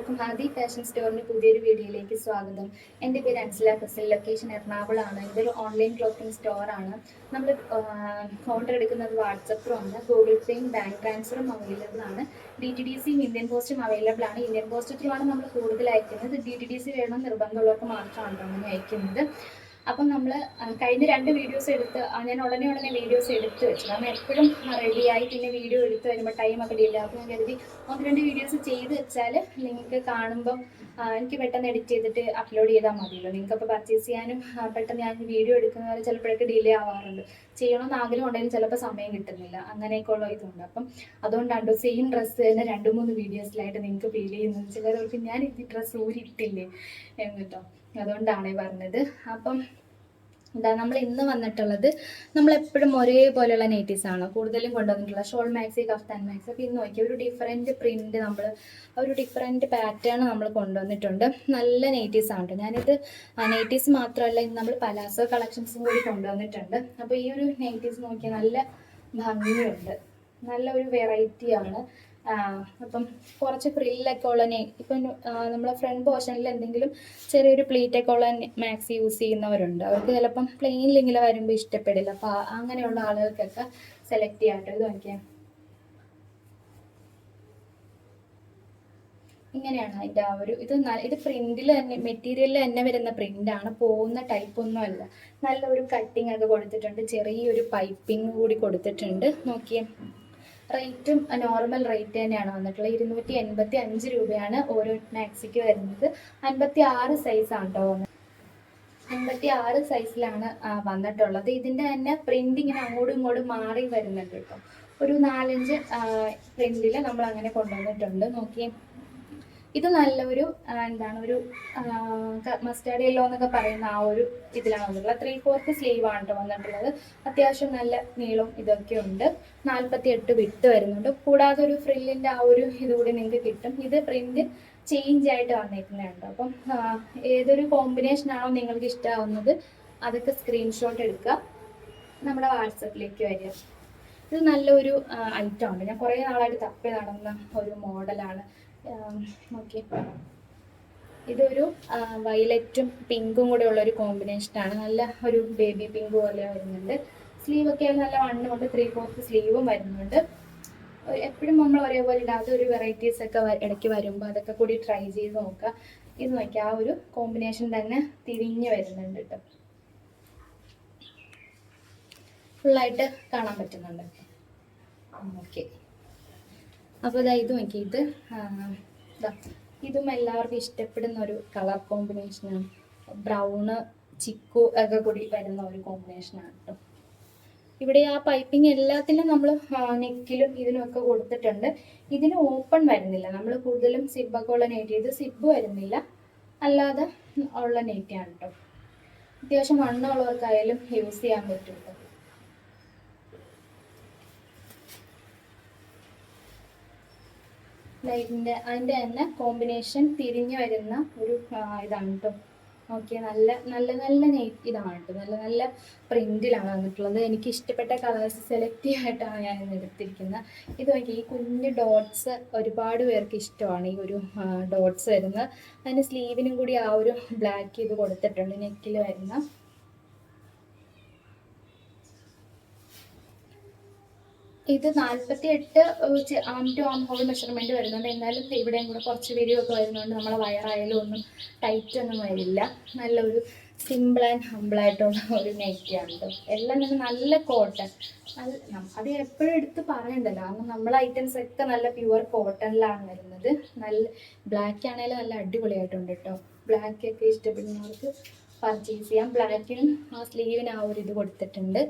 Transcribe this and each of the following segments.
എല്ലാവർക്കും ആദി ഫാഷൻ സ്റ്റോറിന്റെ പുതിയൊരു വീഡിയോയിലേക്ക് സ്വാഗതം. എൻ്റെ പേര് അൻസില ഫസൽ. ലൊക്കേഷൻ എറണാകുളമാണ്. ഇതൊരു ഓൺലൈൻ ക്ലോത്തിങ് സ്റ്റോറാണ്. നമ്മൾ ഓർഡർ എടുക്കുന്നത് വാട്സപ്പ് ത്രൂ ആണ്. ഗൂഗിൾ പേയും ബാങ്ക് ട്രാൻസ്ഫറും അവൈലബിൾ ആണ്. DTDCയും ഇന്ത്യൻ പോസ്റ്റും അവൈലബിൾ ആണ്. ഇന്ത്യൻ പോസ്റ്റ് ത്രൂ ആണ് നമ്മൾ കൂടുതൽ അയക്കുന്നത്. DTDC വേണം നിർബന്ധമുള്ളവർക്ക് മാത്രമാണ് അങ്ങനെ അയക്കുന്നത്. അപ്പം നമ്മൾ കഴിഞ്ഞ 2 വീഡിയോസ് എടുത്ത് ഞാൻ ഉടനെ വീഡിയോസ് എടുത്ത് വെച്ചു. കാരണം എപ്പോഴും റെഡിയായി പിന്നെ വീഡിയോ എടുത്ത് വരുമ്പോൾ ടൈമൊക്കെ ഡിലേ. അപ്പോൾ ഞാൻ കരുതി 1-2 വീഡിയോസ് ചെയ്ത് വെച്ചാൽ നിങ്ങൾക്ക് കാണുമ്പം എനിക്ക് പെട്ടെന്ന് എഡിറ്റ് ചെയ്തിട്ട് അപ്ലോഡ് ചെയ്താൽ മതിയല്ലോ. നിങ്ങൾക്കപ്പോൾ പർച്ചേസ് ചെയ്യാനും പെട്ടെന്ന് ഞാൻ വീഡിയോ എടുക്കുന്നവരെ ചിലപ്പോഴൊക്കെ ഡിലേ ആവാറുണ്ട്. ചെയ്യണമെന്ന് ആഗ്രഹം ഉണ്ടെങ്കിലും ചിലപ്പോൾ സമയം കിട്ടുന്നില്ല. അങ്ങനെയൊക്കെയുള്ള ഇതുണ്ട്. അപ്പം അതുകൊണ്ടാണ് സെയിം ഡ്രസ്സ് തന്നെ 2-3 വീഡിയോസിലായിട്ട് നിങ്ങൾക്ക് ഫീൽ ചെയ്യുന്നത്. ചിലർക്ക് ഞാൻ ഈ ഡ്രസ്സ് ഊരിയിട്ടില്ലേ എന്നിട്ടോ, അതുകൊണ്ടാണ് പറഞ്ഞത്. അപ്പം നമ്മൾ ഇന്ന് വന്നിട്ടുള്ളത് നമ്മളെപ്പോഴും ഒരേപോലെയുള്ള നൈറ്റീസാണ് കൂടുതലും കൊണ്ടുവന്നിട്ടുള്ളത്. Shawl maxi, kaftan maxi. അപ്പോൾ ഇന്ന് നോക്കിയാൽ ഒരു ഡിഫറെൻറ്റ് പ്രിൻറ്റ്, ഒരു ഡിഫറെൻറ്റ് പാറ്റേൺ നമ്മൾ കൊണ്ടുവന്നിട്ടുണ്ട്. നല്ല നൈറ്റീസാണ്. ഞാനിത് നൈറ്റീസ് മാത്രമല്ല, ഇന്ന് നമ്മൾ പലാസോ കളക്ഷൻസും കൂടി കൊണ്ടുവന്നിട്ടുണ്ട്. അപ്പോൾ ഈ ഒരു നൈറ്റീസ് നോക്കിയാൽ നല്ല ഭംഗിയുണ്ട്, നല്ല ഒരു വെറൈറ്റിയാണ്. അപ്പം കുറച്ച് ഫ്രില്ലൊക്കെ ഉള്ള ഇപ്പം നമ്മളെ ഫ്രണ്ട് പോർഷനിൽ എന്തെങ്കിലും ചെറിയൊരു പ്ലീറ്റൊക്കെ ഉള്ള മാക്സി യൂസ് ചെയ്യുന്നവരുണ്ട്. അവർക്ക് ചിലപ്പം പ്ലെയിനിൽ ഇങ്ങനെ വരുമ്പോൾ ഇഷ്ടപ്പെടില്ല. അപ്പോൾ അങ്ങനെയുള്ള ആളുകൾക്കൊക്കെ സെലക്ട് ചെയ്യാട്ടോ. ഇത് നോക്കിയാൽ ഇങ്ങനെയാണ് അതിൻ്റെ ഒരു ഇത് പ്രിന്റിൽ തന്നെ, മെറ്റീരിയലിൽ തന്നെ വരുന്ന പ്രിന്റാണ്. പോകുന്ന ടൈപ്പൊന്നും അല്ല. നല്ലൊരു കട്ടിങ് ഒക്കെ കൊടുത്തിട്ടുണ്ട്. ചെറിയൊരു പൈപ്പിംഗ് കൂടി കൊടുത്തിട്ടുണ്ട്. നോക്കിയേ, റേറ്റും നോർമൽ റേറ്റ് തന്നെയാണ് വന്നിട്ടുള്ളത്. 285 രൂപയാണ് ഓരോ മാക്സിക്ക് വരുന്നത്. 56 സൈസാണ് കേട്ടോ. 56 സൈസിലാണ് വന്നിട്ടുള്ളത്. ഇതിൻ്റെ തന്നെ പ്രിന്റ് ഇങ്ങനെ അങ്ങോട്ടും ഇങ്ങോട്ടും മാറി വരുന്നുണ്ട് കേട്ടോ. ഒരു 4-5 പ്രിന്റിൽ നമ്മൾ അങ്ങനെ കൊണ്ടുവന്നിട്ടുണ്ട്. നോക്കിയേ, ഇത് നല്ലൊരു ഒരു മസ്റ്റാർഡ് യെല്ലോ എന്നൊക്കെ പറയുന്ന ആ ഒരു ഇതിലാണ് വന്നിട്ടുള്ളത്. 3/4 സ്ലീവ് ആണ് കേട്ടോ വന്നിട്ടുള്ളത്. അത്യാവശ്യം നല്ല നീളം ഇതൊക്കെ ഉണ്ട്. 48 വിട്ട് വരുന്നുണ്ട്. കൂടാതെ ഒരു ഫ്രില്ലിന്റെ ആ ഒരു ഇതുകൂടി നിങ്ങൾക്ക് കിട്ടും. ഇത് പ്രിന്റ് ചേഞ്ച് ആയിട്ട് വന്നിരിക്കുന്നുണ്ട്. അപ്പം ഏതൊരു കോമ്പിനേഷനാണോ നിങ്ങൾക്ക് ഇഷ്ടമാവുന്നത് അതൊക്കെ സ്ക്രീൻഷോട്ട് എടുക്കുക, നമ്മുടെ വാട്സപ്പിലേക്ക് വരിക. ഇത് നല്ലൊരു ഐറ്റമാണ്. ഞാൻ കുറേ നാളായിട്ട് തപ്പി നടന്ന ഒരു മോഡലാണ്. ഓക്കെ, ഇതൊരു വയലറ്റും പിങ്കും കൂടെ ഉള്ള ഒരു കോമ്പിനേഷനാണ്. നല്ല ഒരു ബേബി പിങ്ക് പോലെ വരുന്നുണ്ട്. സ്ലീവൊക്കെ നല്ല വണ്ണുണ്ട്. 3/4 സ്ലീവും വരുന്നുണ്ട്. എപ്പോഴും നമ്മൾ ഒരേപോലെ ഇടാത്ത ഒരു വെറൈറ്റീസ് ഒക്കെ ഇടയ്ക്ക് വരുമ്പോൾ അതൊക്കെ കൂടി ട്രൈ ചെയ്ത് നോക്കുക. ഇത് നോക്കിയാൽ ആ ഒരു കോമ്പിനേഷൻ തന്നെ തിരിഞ്ഞ് വരുന്നുണ്ട് കേട്ടോ. ഫുള്ളായിട്ട് കാണാൻ പറ്റുന്നുണ്ട്. ഓക്കെ, അപ്പോൾ ഇത് നോക്കി, ഇതും എല്ലാവർക്കും ഇഷ്ടപ്പെടുന്ന ഒരു കളർ കോമ്പിനേഷനാണ്. ബ്രൗണ് ചിക്കു ഒക്കെ കൂടി വരുന്ന ഒരു കോമ്പിനേഷനാണ് കേട്ടോ. ഇവിടെ ആ പൈപ്പിംഗ് എല്ലാത്തിനും നമ്മൾ നെക്കിലും ഇതിനൊക്കെ കൊടുത്തിട്ടുണ്ട്. ഇതിന് ഓപ്പൺ വരുന്നില്ല. നമ്മൾ കൂടുതലും സിബൊക്കെ ഉള്ള നെറ്റ്, ഇത് സിബ് വരുന്നില്ല, അല്ലാതെ ഉള്ള നെറ്റാണ് കേട്ടോ. അത്യാവശ്യം വണ്ണമുള്ളവർക്കായാലും യൂസ് ചെയ്യാൻ പറ്റും കേട്ടോ. അതിൻ്റെ തന്നെ കോമ്പിനേഷൻ തിരിഞ്ഞു വരുന്ന ഒരു ഇതാണ് കേട്ടോ. നോക്കിയാൽ നല്ല ഇതാണ് കേട്ടോ. നല്ല പ്രിന്റിലാണ് വന്നിട്ടുള്ളത്. എനിക്ക് ഇഷ്ടപ്പെട്ട കളേഴ്സ് സെലക്ട് ചെയ്യാനായിട്ടാണ് ഞാൻ ഇന്ന് എടുത്തിരിക്കുന്നത്. ഇത് നോക്കി, ഈ കുഞ്ഞ് ഡോട്ട്സ് ഒരുപാട് പേർക്ക് ഇഷ്ടമാണ്. ഈ ഒരു ഡോട്ട്സ് വരുന്നത്. അതിൻ്റെ സ്ലീവിനും കൂടി ആ ഒരു ബ്ലാക്ക് ഇത് കൊടുത്തിട്ടുണ്ട്. നെക്കിൽ വരുന്ന ഇത് 48 ആം ഹോൾ മെഷർമെന്റ് വരുന്നുണ്ട്. എന്നാലും ഇവിടെയും കൂടെ കുറച്ച് ഒക്കെ വരുന്നുണ്ട്. നമ്മളെ വയറായാലും ഒന്നും ടൈറ്റ് ഒന്നും വരില്ല. നല്ലൊരു സിമ്പിൾ ആൻഡ് ഹമ്പിളായിട്ടുള്ള ഒരു നൈറ്റിയാണ് കേട്ടോ. എല്ലാം തന്നെ നല്ല കോട്ടൺ. അത് എപ്പോഴും എടുത്ത് പറയണ്ടല്ലോ, കാരണം നമ്മളെ ഐറ്റംസ് ഒക്കെ നല്ല പ്യുവർ കോട്ടണിലാണ് വരുന്നത്. നല്ല ബ്ലാക്ക് ആണെങ്കിലും നല്ല അടിപൊളിയായിട്ടുണ്ട് കേട്ടോ. ബ്ലാക്ക് ഒക്കെ ഇഷ്ടപ്പെടുന്നവർക്ക് പർച്ചേസ് ചെയ്യാം. ബ്ലാക്കിനും ആ സ്ലീവിന് ആ ഒരു ഇത് കൊടുത്തിട്ടുണ്ട്.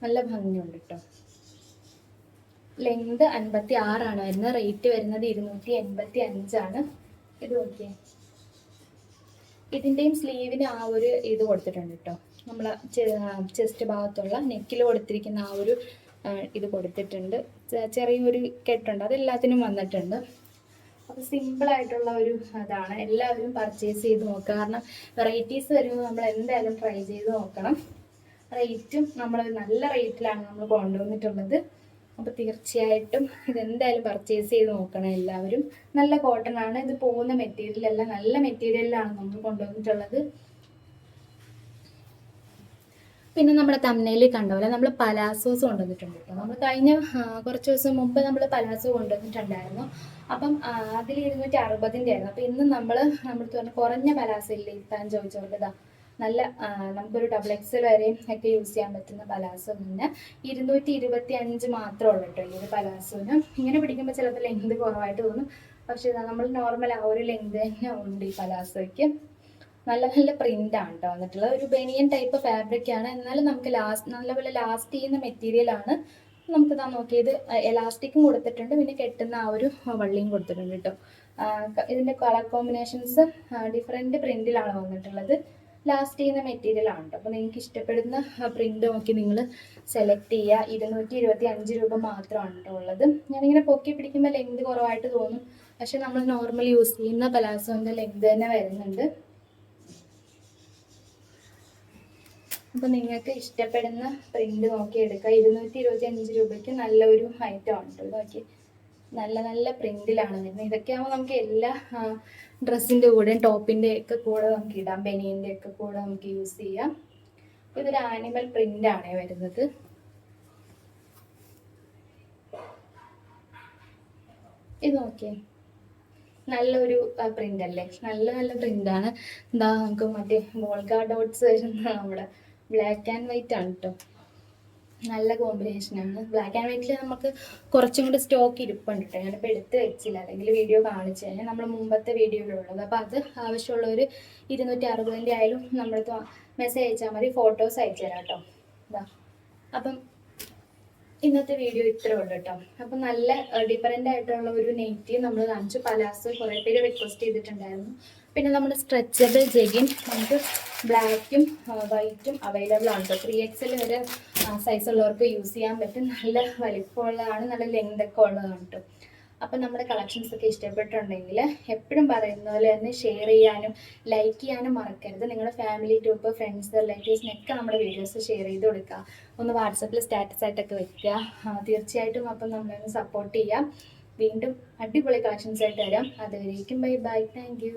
നല്ല ഭംഗിയുണ്ട് കേട്ടോ. ലെങ്ത് 56 ആണ് വരുന്നത്. റേറ്റ് വരുന്നത് 285 ആണ്. ഇത് നോക്കിയേ, ഇതിൻ്റെയും സ്ലീവിന് ആ ഒരു ഇത് കൊടുത്തിട്ടുണ്ട് കേട്ടോ. നമ്മൾ ചെസ്റ്റ് ഭാഗത്തുള്ള നെക്കിൽ കൊടുത്തിരിക്കുന്ന ആ ഒരു ഇത് കൊടുത്തിട്ടുണ്ട്. ചെറിയൊരു കെട്ടുണ്ട്, അതെല്ലാത്തിനും വന്നിട്ടുണ്ട്. അപ്പോൾ സിമ്പിളായിട്ടുള്ള ഒരു അതാണ്. എല്ലാവരും പർച്ചേസ് ചെയ്ത് നോക്കുക. കാരണം വെറൈറ്റീസ് വരുമ്പോൾ നമ്മൾ എന്തായാലും ട്രൈ ചെയ്ത് നോക്കണം. റേറ്റും നമ്മൾ നല്ല റേറ്റിലാണ് നമ്മൾ കൊണ്ടുവന്നിട്ടുള്ളത്. അപ്പോൾ തീർച്ചയായിട്ടും ഇതെന്തായാലും പർച്ചേസ് ചെയ്ത് നോക്കണം എല്ലാവരും. നല്ല കോട്ടൺ ആണ്. ഇത് പോകുന്ന മെറ്റീരിയൽ അല്ല, നല്ല മെറ്റീരിയലാണ് നമ്മൾ കൊണ്ടുവന്നിട്ടുള്ളത്. പിന്നെ നമ്മുടെ തമ്മനയിൽ കണ്ട പോലെ നമ്മൾ പലാസോസ് കൊണ്ടുവന്നിട്ടുണ്ട് കേട്ടോ. നമ്മൾ കഴിഞ്ഞ കുറച്ച് ദിവസം മുമ്പ് നമ്മൾ പലാസോ കൊണ്ടുവന്നിട്ടുണ്ടായിരുന്നു. അപ്പം അതിൽ 260 ആയിരുന്നു. അപ്പം ഇന്ന് നമ്മുടെ പറഞ്ഞ കുറഞ്ഞ പലാസോ ഇല്ലേ താൻ ചോദിച്ചവർക്ക് ഇതാ നല്ല നമുക്കൊരു XXL വരെയും ഒക്കെ യൂസ് ചെയ്യാൻ പറ്റുന്ന പലാസോ തന്നെ 225 മാത്രമേ ഉള്ളൂ കേട്ടോ ഈ ഒരു പലാസോന്. ഇങ്ങനെ പിടിക്കുമ്പോൾ ചിലപ്പോൾ ലെങ്ത് കുറവായിട്ട് തോന്നും, പക്ഷേ നമ്മൾ നോർമൽ ആ ഒരു ലെങ്ത് തന്നെ ഉണ്ട് ഈ പലാസോയ്ക്ക്. നല്ല നല്ല പ്രിന്റ് ആണ് കേട്ടോ വന്നിട്ടുള്ളത്. ഒരു ബനിയൻ ടൈപ്പ് ഫാബ്രിക് ആണ്, എന്നാലും നമുക്ക് നല്ലപോലെ ലാസ്റ്റ് ചെയ്യുന്ന മെറ്റീരിയൽ ആണ്. നമുക്ക് നോക്കിയത് എലാസ്റ്റിക്കും കൊടുത്തിട്ടുണ്ട്, പിന്നെ കെട്ടുന്ന ആ ഒരു വള്ളിയും കൊടുത്തിട്ടുണ്ട് കേട്ടോ. ഇതിന്റെ കളർ കോമ്പിനേഷൻസ് ഡിഫറെന്റ് പ്രിന്റിലാണ് വന്നിട്ടുള്ളത്. ലാസ്റ്റ് ചെയ്യുന്ന മെറ്റീരിയൽ ആണ് കേട്ടോ. അപ്പോൾ നിങ്ങൾക്ക് ഇഷ്ടപ്പെടുന്ന പ്രിന്റ് നോക്കി നിങ്ങൾ സെലക്ട് ചെയ്യുക. 225 രൂപ മാത്രമാണ് കേട്ടോ ഉള്ളത്. ഞാനിങ്ങനെ പൊക്കി പിടിക്കുമ്പോൾ ലെങ്ത് കുറവായിട്ട് തോന്നും, പക്ഷെ നമ്മൾ നോർമൽ യൂസ് ചെയ്യുന്ന പലാസോന്റെ ലെങ്ത് തന്നെ വരുന്നുണ്ട്. അപ്പോൾ നിങ്ങൾക്ക് ഇഷ്ടപ്പെടുന്ന പ്രിന്റ് നോക്കി എടുക്കുക. 225 രൂപയ്ക്ക് നല്ലൊരു ഐറ്റം ആണ് കേട്ടോ. നോക്കി നല്ല നല്ല പ്രിന്റിലാണ് വരുന്നത്. ഇതൊക്കെ ആകുമ്പോൾ നമുക്ക് എല്ലാ ഡ്രസ്സിൻ്റെ കൂടെയും ടോപ്പിൻ്റെ ഒക്കെ കൂടെ നമുക്ക് ഇടാം, ബനിയൻ്റെ ഒക്കെ കൂടെ നമുക്ക് യൂസ് ചെയ്യാം. ഇതൊരു ആനിമൽ പ്രിന്റ് ആണ് വരുന്നത്. ഇത് നോക്കിയേ, നല്ലൊരു പ്രിന്റ് അല്ലേ, നല്ല നല്ല പ്രിന്റാണ്. എന്താ നമുക്ക് മറ്റേ വോൾഗ ഡോട്ട്സ് വരുന്ന നമ്മുടെ ബ്ലാക്ക് ആൻഡ് വൈറ്റ് ആണ് കേട്ടോ. നല്ല കോമ്പിനേഷനാണ്. ബ്ലാക്ക് ആൻഡ് വൈറ്റിൽ നമുക്ക് കുറച്ചും കൂടി സ്റ്റോക്ക് ഇരിപ്പുണ്ട് കേട്ടോ. ഞാനിപ്പോൾ എടുത്ത് വെച്ചില്ല, അല്ലെങ്കിൽ വീഡിയോ കാണിച്ചു കഴിഞ്ഞാൽ നമ്മൾ മുമ്പത്തെ വീഡിയോയിലുള്ളത്. അപ്പോൾ അത് ആവശ്യമുള്ളവർ 260 ആയാലും നമ്മളടുത്ത് മെസ്സേജ് അയച്ചാൽ മതി, ഫോട്ടോസ് അയച്ചു തരാം കേട്ടോ. ഇതാ, അപ്പം ഇന്നത്തെ വീഡിയോ ഇത്രേ ഉള്ളൂ കേട്ടോ. അപ്പം നല്ല ഡിഫറെൻ്റ് ആയിട്ടുള്ള ഒരു നെയ്റ്റി നമ്മൾ കാണിച്ചു. പലാസോ കുറേ പേര് റിക്വസ്റ്റ് ചെയ്തിട്ടുണ്ടായിരുന്നു. പിന്നെ നമ്മുടെ സ്ട്രെച്ചബിൾ ജെഗിൻ നമുക്ക് ബ്ലാക്കും വൈറ്റും അവൈലബിൾ ആണ് കേട്ടോ. 3XL വരെ സൈസ് ഉള്ളവർക്ക് യൂസ് ചെയ്യാൻ പറ്റും. നല്ല വലിപ്പമുള്ളതാണ്, നല്ല ലെങ്ത് ഒക്കെ ഉള്ളതാണ് കേട്ടോ. അപ്പം നമ്മുടെ കളക്ഷൻസ് ഒക്കെ ഇഷ്ടപ്പെട്ടുണ്ടെങ്കിൽ എപ്പോഴും പറയുന്ന പോലെ തന്നെ ഷെയർ ചെയ്യാനും ലൈക്ക് ചെയ്യാനും മറക്കരുത്. നിങ്ങളുടെ ഫാമിലി ഗ്രൂപ്പ്, ഫ്രണ്ട്സ്, റിലേറ്റീവ്സിനൊക്കെ നമ്മുടെ വീഡിയോസ് ഷെയർ ചെയ്ത് കൊടുക്കുക. ഒന്ന് വാട്സപ്പിൽ സ്റ്റാറ്റസ് ആയിട്ടൊക്കെ വെക്കുക. തീർച്ചയായിട്ടും അപ്പം നമ്മളൊന്ന് സപ്പോർട്ട് ചെയ്യാം. വീണ്ടും അടിപൊളി കളക്ഷൻസ് ആയിട്ട് വരാം. അതുവരേക്കും ബൈ ബൈ, താങ്ക് യു.